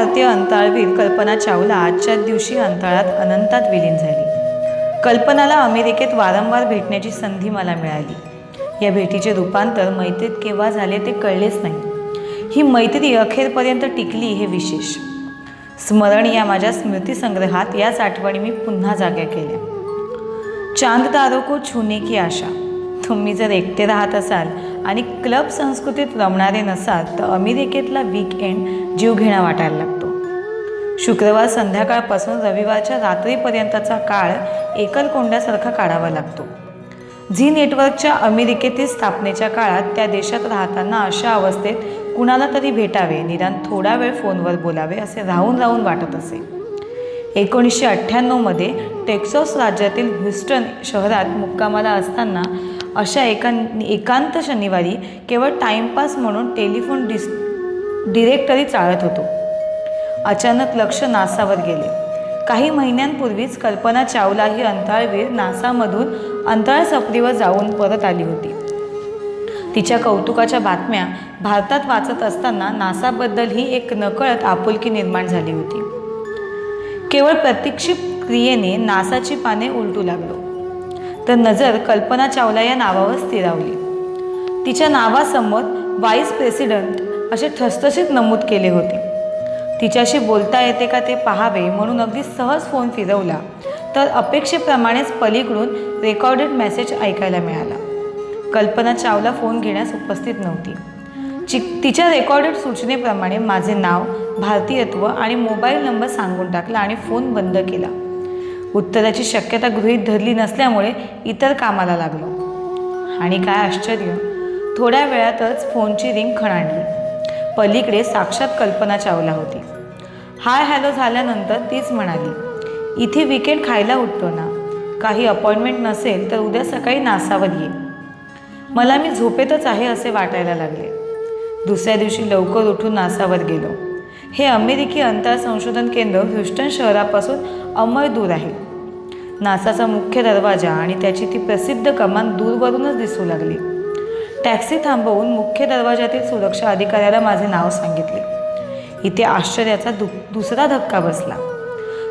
भारतीय अंतराळवीर कल्पना चावला आजच्याच दिवशी अंतराळात अनंतात विलीन झाली। कल्पनाला अमेरिकेत वारंवार भेटण्याची संधी मला मिळाली। या भेटीचे रूपांतर मैत्रीत केव्हा झाले ते कळलेच नाही। ही मैत्री अखेरपर्यंत टिकली हे विशेष। स्मरण या माझ्या स्मृतिसंग्रहात याच आठवणी मी पुन्हा जाग्या केल्या। चांद तारों को छूने की आशा। तुम्ही जर एकटे राहत असाल आणि क्लब संस्कृतीत रमणारे नसाल तर अमेरिकेतला वीकेंड जीवघेणा वाटायला लागतो। शुक्रवार संध्याकाळपासून रविवारच्या रात्रीपर्यंतचा काळ एकलकोंड्यासारखा काढावा लागतो। झी नेटवर्कच्या अमेरिकेतील स्थापनेच्या काळात त्या देशात राहताना अशा अवस्थेत कुणाला तरी भेटावे, निदान थोडा वेळ फोनवर बोलावे असे राहून राहून वाटत असे। 1998 टेक्सास राज्यातील ह्युस्टन शहरात मुक्कामाला असताना अशा एकांत शनिवारी केवळ टाइमपास म्हणून टेलिफोन डिरेक्टरी चाळत होतो। अचानक लक्ष नासावर गेले। काही महिन्यांपूर्वीच कल्पना चावला ही अंतराळवीर नासामधून अंतराळ सफरीवर जाऊन परत आली होती। तिच्या कौतुकाच्या बातम्या भारतात वाचत असताना नासाबद्दल ही एक नकळत आपुलकी निर्माण झाली होती। केवळ प्रतीक्षित क्रियेने नासाची पाने उलटू लागलो तर नजर कल्पना चावला या नावावर स्थिरावली। तिच्या नावासमोर व्हाईस प्रेसिडेंट असे ठसठशीत नमूद केले होते। तिच्याशी बोलता येते का ते पाहावे म्हणून अगदी सहज फोन फिरवला तर अपेक्षेप्रमाणेच पलीकडून रेकॉर्डेड मेसेज ऐकायला मिळाला। कल्पना चावला फोन घेण्यास उपस्थित नव्हती। तिच्या रेकॉर्डेड सूचनेप्रमाणे माझे नाव, भारतीयत्व आणि मोबाईल नंबर सांगून टाकला आणि फोन बंद केला। उत्तराची शक्यता गृहीत धरली नसल्यामुळे इतर कामाला लागलो। आणि काय आश्चर्य, थोड्या वेळातच फोनची रिंग खणाणली। पलीकडे साक्षात कल्पना चावला होती। हाय हॅलो झाल्यानंतर तीच म्हणाली, इथे वीकेंड खायला उठतो ना, काही अपॉइंटमेंट नसेल तर उद्या सकाळी नासावर ये। मला मी झोपेतच आहे असे वाटायला लागले। दुसऱ्या दिवशी लवकर उठून नासावर गेलो। हे अमेरिकी अंतराळ संशोधन केंद्र ह्युस्टन शहरापासून अमळ दूर आहे। नासाचा मुख्य दरवाजा आणि त्याची ती प्रसिद्ध कमान दूरवरूनच दिसू लागली। टॅक्सी थांबवून मुख्य दरवाजातील सुरक्षा अधिकाऱ्याला माझे नाव सांगितले। इथे आश्चर्याचा दुसरा धक्का बसला।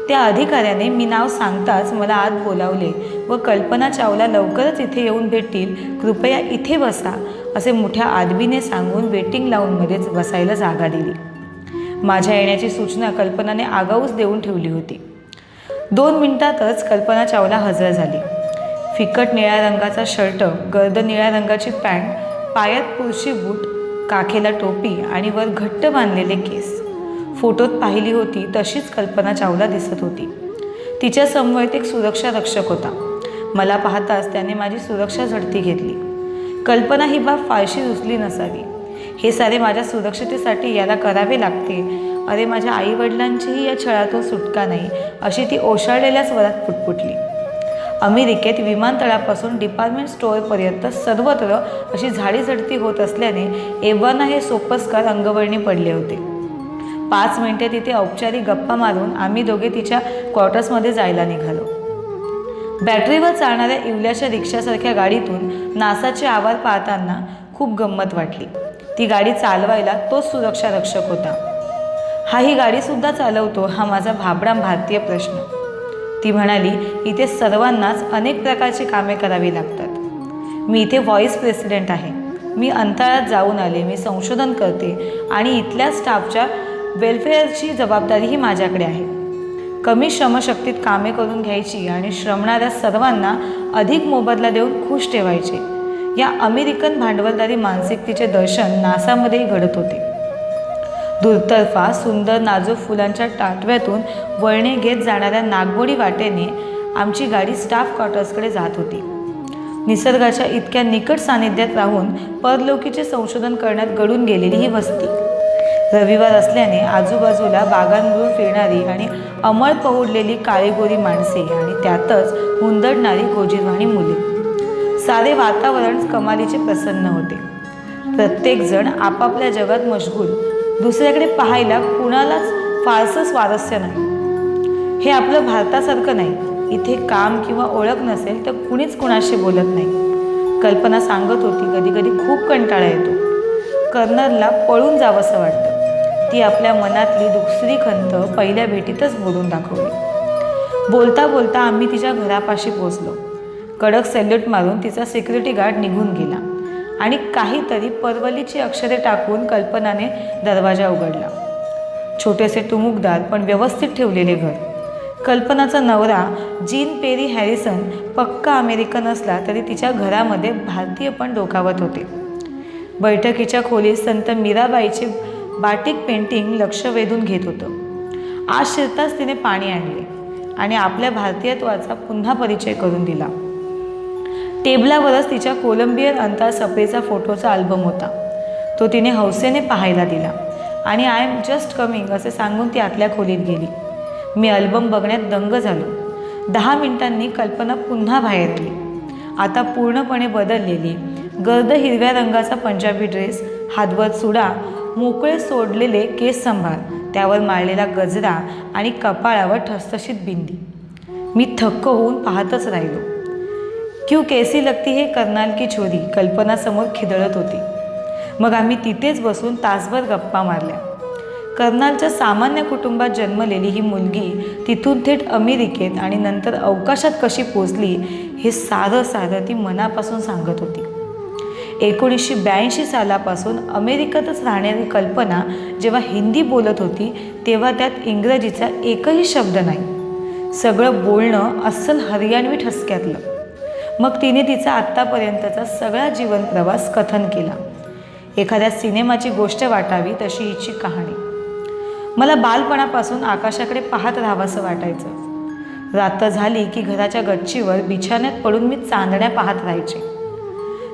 त्या अधिकाऱ्याने मी नाव सांगताच मला आत बोलावले व कल्पना चावला लवकरच इथे येऊन भेटतील, कृपया इथे बसा असे मोठ्या आदबीने सांगून वेटिंग लाऊंजमध्येच बसायला जागा दिली। माझ्या येण्याची सूचना कल्पनाने आगाऊच देऊन ठेवली होती। 2 मिनिटातच कल्पना चावला हजर झाली। फिकट निळ्या रंगाचा शर्ट, गर्द निळ्या रंगाची पॅन्ट, पायात पुरशी बूट, काखेला टोपी आणि वर घट्ट बांधलेले केस। फोटोत पाहिली होती तशीच कल्पना चावला दिसत होती। तिच्या समवेत एक सुरक्षा रक्षक होता। मला पाहताच त्याने माझी सुरक्षा झडती घेतली। कल्पना ही बाब फारशी रुचली नसावी। हे सारे माझ्या सुरक्षतेसाठी याला करावे लागते। अरे माझ्या आईवडिलांचीही या छळातून सुटका नाही अशी ती ओशाळलेल्या स्वरात पुटपुटली। अमेरिकेत विमानतळापासून डिपार्टमेंट स्टोअरपर्यंत सर्वत्र अशी झाडीझडती होत असल्याने एव्हाना हे सोपस्कार अंगवळणी पडले होते। 5 मिनिटे तिथे औपचारिक गप्पा मारून आम्ही दोघे तिच्या क्वार्टर्समध्ये जायला निघालो। बॅटरीवर चालणाऱ्या इवल्याच्या रिक्षासारख्या गाडीतून नासाचे आवार पाहताना खूप गंमत वाटली। ती गाडी चालवायला तोच सुरक्षा रक्षक होता। हा ही गाडीसुद्धा चालवतो हा माझा भाबडा भारतीय प्रश्न। ती म्हणाली, इथे सर्वांनाच अनेक प्रकारची कामे करावी लागतात। मी इथे व्हाईस प्रेसिडेंट आहे। मी अंतराळात जाऊन आले, मी संशोधन करते आणि इथल्या स्टाफच्या वेलफेअरची जबाबदारीही माझ्याकडे आहे। कमी श्रमशक्तीत कामे करून घ्यायची आणि श्रमणाऱ्या सर्वांना अधिक मोबदला देऊन खुश ठेवायचे, या अमेरिकन भांडवलदारी मानसिकतेचे दर्शन नासामध्येही घडत होते। दूरतर्फा सुंदर नाजूक फुलांच्या टाटव्यातून वळणे घेत जाणाऱ्या नागमोडी वाटेने आमची गाडी स्टाफ क्वार्टर्सकडे जात होती। निसर्गाच्या इतक्या निकट सानिध्यात राहून परलोकीचे संशोधन करण्यात गळून गेलेली ही वस्ती। रविवार असल्याने आजूबाजूला बागांबरोबर फिरणारी आणि अमळ पहुडलेली काळीगोरी माणसे आणि त्यातच हुंदडणारी गोजीरवाणी मुले। सारे वातावरण कमालीचे प्रसन्न होते। प्रत्येकजण आपापल्या जगात मशगूल। दुसऱ्याकडे पाहायला कुणालाच फारसं स्वारस्य नाही। हे आपलं भारतासारखं नाही। इथे काम किंवा ओळख नसेल तर कुणीच कुणाशी बोलत नाही। कल्पना सांगत होती, कधी कधी खूप कंटाळा येतो। कर्नलला पळून जावंसं वाटतं। ती आपल्या मनातली दुसरी खंत पहिल्या भेटीतच बोलून दाखवली. बोलता बोलता आम्ही तिच्या घरापाशी पोचलो. कडक सॅल्यूट मारून तिचा सिक्युरिटी गार्ड निघून गेला आणि काहीतरी परवलीची अक्षरे टाकून कल्पनाने दरवाजा उघडला. छोटेसे टुमुकदार पण व्यवस्थित ठेवलेले घर. कल्पनाचा नवरा जीन पेरी हॅरिसन पक्का अमेरिकन असला तरी तिच्या घरामध्ये भारतीय पण डोकावत होते. बैठकीच्या खोलीत संत मीराबाईचे बाटिक पेंटिंग लक्ष वेधून घेत होतं. आज शिरताच तिने पाणी आणले आणि आपल्या भारतीयत्वाचा पुन्हा परिचय करून दिला. टेबलावरच तिच्या कोलंबियन अंतर सफरीचा फोटोचा अल्बम होता. तो तिने हौसेने पाहायला दिला आणि आय एम जस्ट कमिंग असे सांगून ती आतल्या खोलीत गेली. मी अल्बम बघण्यात दंग झालो. 10 मिनिटांनी कल्पना पुन्हा बाहेर आली. आता पूर्णपणे बदललेली. गर्द हिरव्या रंगाचा पंजाबी ड्रेस, हातभर चुडा, मोकळे सोडलेले केस संभार, त्यावर माळलेला गजरा आणि कपाळावर ठसठशीत बिंदी. मी थक्क होऊन पाहतच राहिलो. क्यू कैसी लगती है कर्नाल की छोरी, कल्पनासमोर खिदळत होती. मग आम्ही तिथेच बसून तासभर गप्पा मारल्या. कर्नालच्या सामान्य कुटुंबात जन्मलेली ही मुलगी तिथून थेट अमेरिकेत आणि नंतर अवकाशात कशी पोचली हे सारं ती मनापासून सांगत होती. 1982 सालापासून अमेरिकेतच राहणारी कल्पना जेव्हा हिंदी बोलत होती तेव्हा त्यात इंग्रजीचा एकही शब्द नाही. सगळं बोलणं अस्सल हरियाणवी ठसक्यातलं. मग तिने तिचा आत्तापर्यंतचा सगळा जीवन प्रवास कथन केला. एखाद्या सिनेमाची गोष्ट वाटावी तशी हिची कहाणी. मला बालपणापासून आकाशाकडे पाहत राहावंसं वाटायचं. रात्र झाली की घराच्या गच्चीवर बिछाण्यात पडून मी चांदण्या पाहत राहायचे.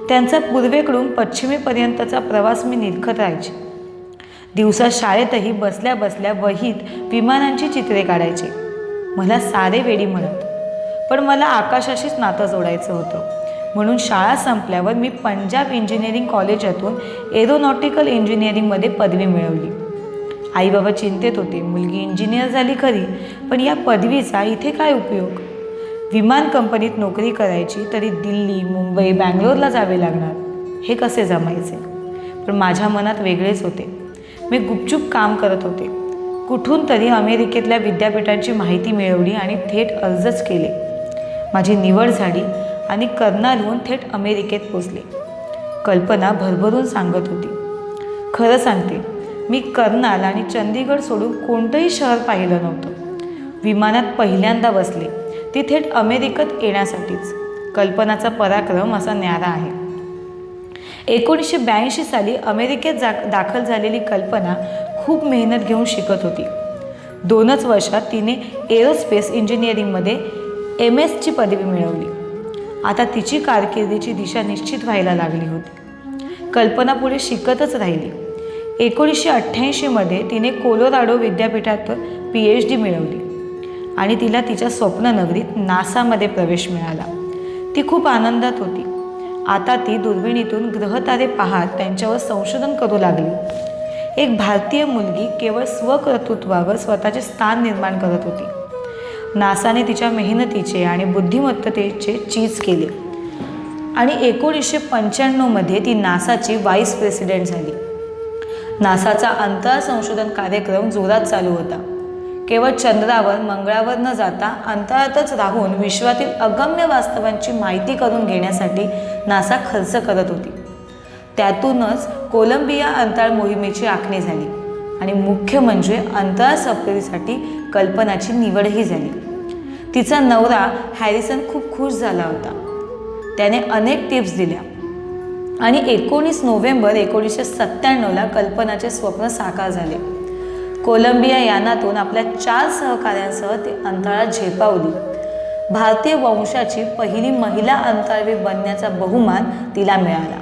त्यांचा पूर्वेकडून पश्चिमेपर्यंतचा प्रवास मी निरखत राहायचे. दिवसा शाळेतही बसल्या बसल्या वहीत विमानांची चित्रे काढायचे. मला सारे वेडी म्हणत, पण मला आकाशाशीच नातं जोडायचं होतं. म्हणून शाळा संपल्यावर मी पंजाब इंजिनिअरिंग कॉलेजातून एरोनॉटिकल इंजिनिअरिंगमध्ये पदवी मिळवली. आई बाबा चिंतेत होते. मुलगी इंजिनियर झाली खरी, पण या पदवीचा इथे काय उपयोग? विमान कंपनीत नोकरी करायची तरी दिल्ली, मुंबई, बँगलोरला जावे लागणार. हे कसे जमायचे? पण माझ्या मनात वेगळेच होते. मी गुपचूप काम करत होते. कुठून तरी अमेरिकेतल्या विद्यापीठांची माहिती मिळवली आणि थेट अर्जच केले. माझी निवड झाली आणि कर्नालहून थेट अमेरिकेत पोचले. कल्पना भरभरून सांगत होती. खरं सांगते, मी कर्नाल आणि चंदीगड सोडून कोणतंही शहर पाहिलं नव्हतं. विमानात पहिल्यांदा बसले, ती थेट अमेरिकेत येण्यासाठीच. कल्पनाचा पराक्रम असा न्यारा आहे. 1982 साली अमेरिकेत दाखल झालेली कल्पना खूप मेहनत घेऊन शिकत होती. 2च वर्षात तिने एरोस्पेस इंजिनिअरिंगमध्ये MS ची पदवी मिळवली. आता तिची कारकिर्दीची दिशा निश्चित व्हायला लागली होती. कल्पना पुढे शिकतच राहिली. 1988 तिने कोलोराडो विद्यापीठात PhD मिळवली आणि तिला तिच्या स्वप्ननगरीत नासामध्ये प्रवेश मिळाला. ती खूप आनंदात होती. आता ती दुर्बिणीतून ग्रहतारे पाहत त्यांच्यावर संशोधन करू लागली. एक भारतीय मुलगी केवळ स्वकर्तृत्वावर स्वतःचे स्थान निर्माण करत होती. नासाने तिच्या मेहनतीचे आणि बुद्धिमत्तेचे चीज केले आणि 1995 ती नासाची व्हाईस प्रेसिडेंट झाली. नासाचा अंतराळ संशोधन कार्यक्रम जोरात चालू होता. केवळ चंद्रावर, मंगळावर न जाता अंतराळातच राहून विश्वातील अगम्य वास्तवांची माहिती करून घेण्यासाठी नासा खर्च करत होती. त्यातूनच कोलंबिया अंतराळ मोहिमेची आखणी झाली आणि मुख्य म्हणजे अंतराळ सफरीसाठी कल्पनाची निवडही झाली. तिचा नवरा हॅरिसन खूप खुश झाला होता. त्याने अनेक टिप्स दिल्या आणि 19 नोव्हेंबर 1997 कल्पनाचे स्वप्न साकार झाले. कोलंबिया यानातून आपल्या 4 सहकाऱ्यांसह ती अंतराळात झेपावली. भारतीय वंशाची पहिली महिला अंतराळवीर बनण्याचा बहुमान तिला मिळाला.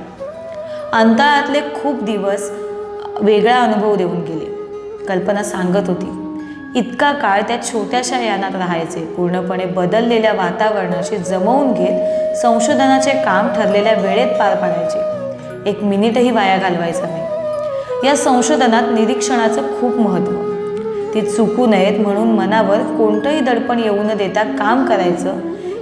अंतराळातले खूप दिवस वेगळा अनुभव देऊन गेले. कल्पना सांगत होती, इतका काळ त्या छोट्याशा यानात राहायचे. पूर्णपणे बदललेल्या वातावरणाशी जमवून घेत संशोधनाचे काम ठरलेल्या वेळेत पार पाडायचे. 1 मिनिटही वाया घालवायचा नाही. या संशोधनात निरीक्षणाचं खूप महत्त्व. ती चुकू नयेत म्हणून मनावर कोणतंही दडपण येऊ न देता काम करायचं,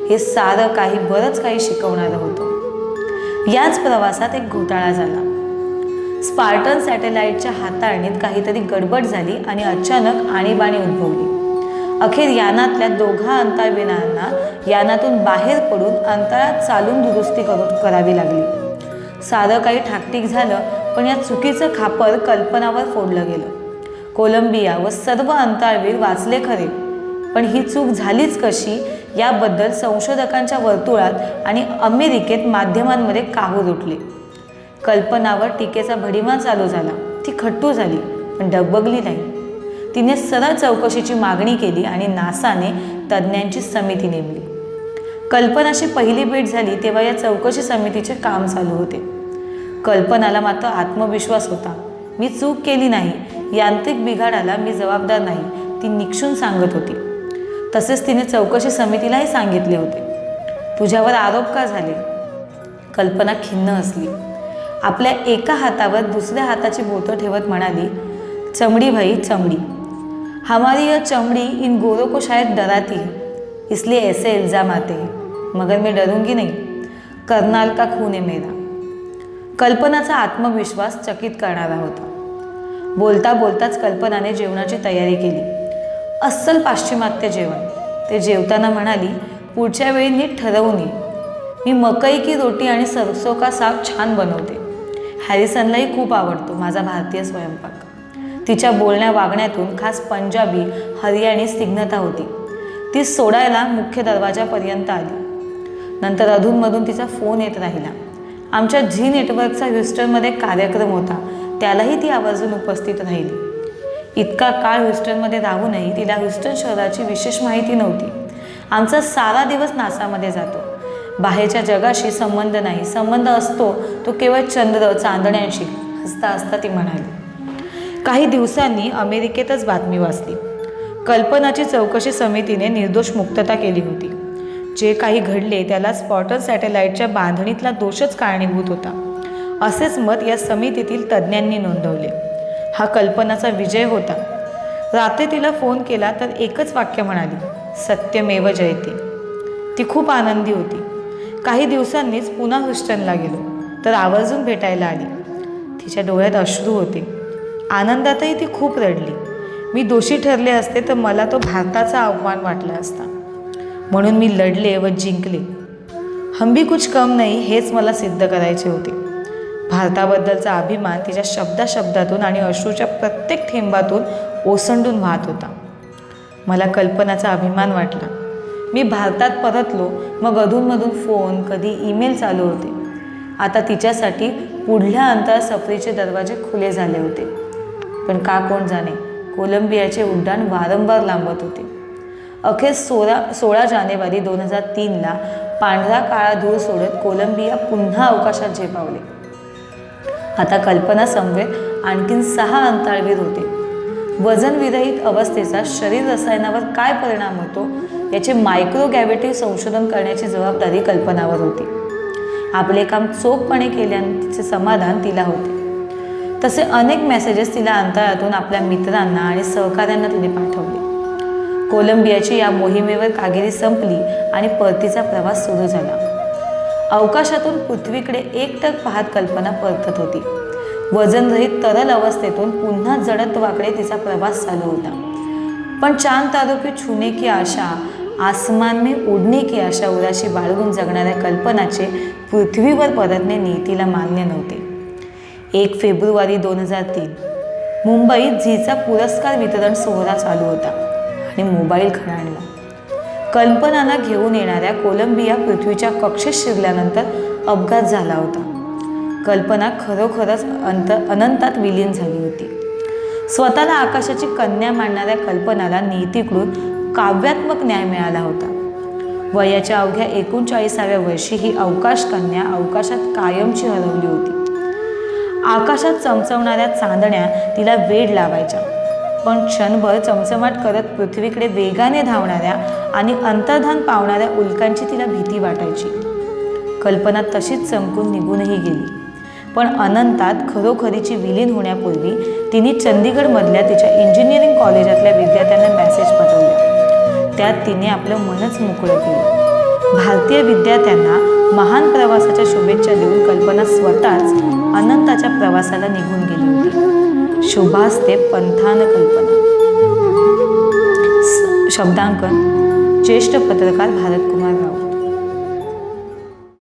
हे सारं बरंच काही शिकवणारं होतं. याच प्रवासात एक घोटाळा झाला. स्पार्टन सॅटेलाईटच्या हाताळणीत काहीतरी गडबड झाली आणि अचानक आणीबाणी उद्भवली. अखेर यानातल्या दोघा अंतराळवीरांना यानातून बाहेर पडून अंतराळात चालून दुरुस्ती करावी लागली. सारं काही ठाकठीक झालं, पण या चुकीचं खापर कल्पनावर फोडलं गेलं. कोलंबिया व सर्व अंतराळवीर वाचले खरे, पण ही चूक झालीच कशी याबद्दल संशोधकांच्या वर्तुळात आणि अमेरिकेत माध्यमांमध्ये काहूर उठले. कल्पनावर टीकेचा भडीमार चालू झाला. ती खट्टू झाली, पण डगबगली नाही. तिने सरळ चौकशीची मागणी केली आणि नासाने तज्ज्ञांची समिती नेमली. कल्पनाशी पहिली भेट झाली तेव्हा या चौकशी समितीचे काम चालू होते. कल्पनाला मात्र आत्मविश्वास होता. मी चूक केली नाही, यांत्रिक बिघाडाला मी जबाबदार नाही, ती निक्षून सांगत होती. तसेच तिने चौकशी समितीलाही सांगितले होते. तुझ्यावर आरोप का झाले? कल्पना खिन्न हसली. आपल्या एका हातावर दुसऱ्या हाताची बोटं ठेवत म्हणाली, चमड़ी भाई चमड़ी, हमारी यह चमड़ी इन गोरों को शायद डराती है, इसलिए ऐसे इल्ज़ाम आते हैं, मगर मैं डरूंगी नहीं. करनाल का खून है मेरा. कल्पनाचा आत्मविश्वास चकित करणारा होता. बोलता बोलताच कल्पनाने जेवणाची तयारी केली. अस्सल पाश्चिमात्य जेवण. ते जेवताना म्हणाली, पुढच्या वेळी नीट ठरवून ये. मी मकई की रोटी आणि सरसों का साग छान बनवते. हॅरिसनलाही खूप आवडतो माझा भारतीय स्वयंपाक. तिच्या बोलण्या वागण्यातून खास पंजाबी हरियाणी स्निग्धता होती. ती सोडायला मुख्य दरवाजापर्यंत आली. नंतर अधूनमधून तिचा फोन येत राहिला. आमच्या झी नेटवर्कचा ह्युस्टनमध्ये कार्यक्रम होता, त्यालाही ती आवर्जून उपस्थित राहिली. इतका काळ ह्युस्टनमध्ये राहूनही तिला ह्युस्टन शहराची विशेष माहिती नव्हती. आमचा सारा दिवस नासामध्ये जातो. बाहेरच्या जगाशी संबंध नाही, संबंध असतो तो केवळ चंद्र चांदण्यांशी, हसता हसता ती म्हणाली. काही दिवसांनी अमेरिकेतच बातमी वाचली. कल्पनाची चौकशी समितीने निर्दोष मुक्तता केली होती. जे काही घडले त्याला स्पॉटर सॅटेलाईटच्या बांधणीतला दोषच कारणीभूत होता, असेच मत या समितीतील तज्ज्ञांनी नोंदवले. हा कल्पनाचा विजय होता. रात्री तिला फोन केला तर एकच वाक्य म्हणाली, सत्यमेव जयते. ती खूप आनंदी होती. काही दिवसांनीच पुन्हा ह्युस्टनला गेलो तर आवर्जून भेटायला आली. तिच्या डोळ्यात अश्रू होते. आनंदातही ती खूप रडली. मी दोषी ठरले असते तर मला तो भारताचा अपमान वाटला असता, म्हणून मी लढले व जिंकले. हम भी कुछ कम नाही हेच मला सिद्ध करायचे होते. भारताबद्दलचा अभिमान तिच्या शब्दाशब्दातून आणि अश्रूच्या प्रत्येक थेंबातून ओसंडून वाहत होता. मला कल्पनाचा अभिमान वाटला. मी भारतात परतलो, मग अधूनमधून फोन, कधी ईमेल चालू होते. आता तिच्यासाठी पुढल्या अंतराळ सफरीचे दरवाजे खुले झाले होते. पण का कोण जाणे, कोलंबियाचे उड्डाण वारंवार लांबत होते. अखेर 16 जानेवारी 2003ला पांढरा काळा धूळ सोडत कोलंबिया पुन्हा अवकाशात झेपावले. आता कल्पना समवेत आणखीन 6 अंतराळवीर होते. वजनविरहित अवस्थेचा शरीर रसायनावर काय परिणाम होतो याचे मायक्रोग्रॅव्हिटी संशोधन करण्याची जबाबदारी कल्पनावर होती. आपले काम चोखपणे केल्याचे समाधान तिला होते. तसे अनेक मेसेजेस तिला अंतराळातून आपल्या मित्रांना आणि सहकाऱ्यांना तिने पाठवले. कोलंबियाची या मोहिमेवर कागिरी संपली आणि परतीचा प्रवास सुरू झाला. अवकाशातून पृथ्वीकडे एकटक पाहत कल्पना परतत होती. वजनरहित तरल अवस्थेतून पुन्हा जडत्वाकडे तिचा प्रवास चालू होता. पण चांद तारों पे छूने की आशा, आसमान में उडने की आशा उराशी बाळगून जगणाऱ्या कल्पनाचे पृथ्वीवर परतणे नियतीला मान्य नव्हते. 1 फेब्रुवारी 2003 मुंबईत झीचा पुरस्कार वितरण सोहळा चालू होता आणि मोबाईल खणाणला. कल्पनाला घेऊन येणाऱ्या कोलंबिया पृथ्वीच्या कक्षेत शिरल्यानंतर अपघात झाला होता. कल्पना खरोखरच अनंतात विलीन झाली होती. स्वतःला आकाशाची कन्या मानणाऱ्या कल्पनाला नियतीकडून काव्यात्मक न्याय मिळाला होता. वयाच्या अवघ्या 39व्या वर्षी ही अवकाश कन्या अवकाशात कायमची हरवली होती. आकाशात चमचवणाऱ्या चांदण्या तिला वेड लावायच्या, पण क्षणभर चमचमाट करत पृथ्वीकडे वेगाने धावणाऱ्या आणि अंतर्धान पावणाऱ्या उल्कांची तिला भीती वाटायची. कल्पना तशीच चमकून निघूनही गेली. पण अनंतात खरोखरीची विलीन होण्यापूर्वी तिने चंदीगडमधल्या तिच्या इंजिनिअरिंग कॉलेजातल्या विद्यार्थ्यांना मेसेज पाठवला. त्यात तिने आपलं मनच मोकळं केलं. भारतीय विद्यार्थ्यांना महान प्रवासाच्या शुभेच्छा देऊन कल्पना स्वतःच अनंताच्या प्रवासाला निघून गेली होती. शुभास्ते पंथान कल्पना. शब्दांकन ज्येष्ठ पत्रकार भारतकुमार राव.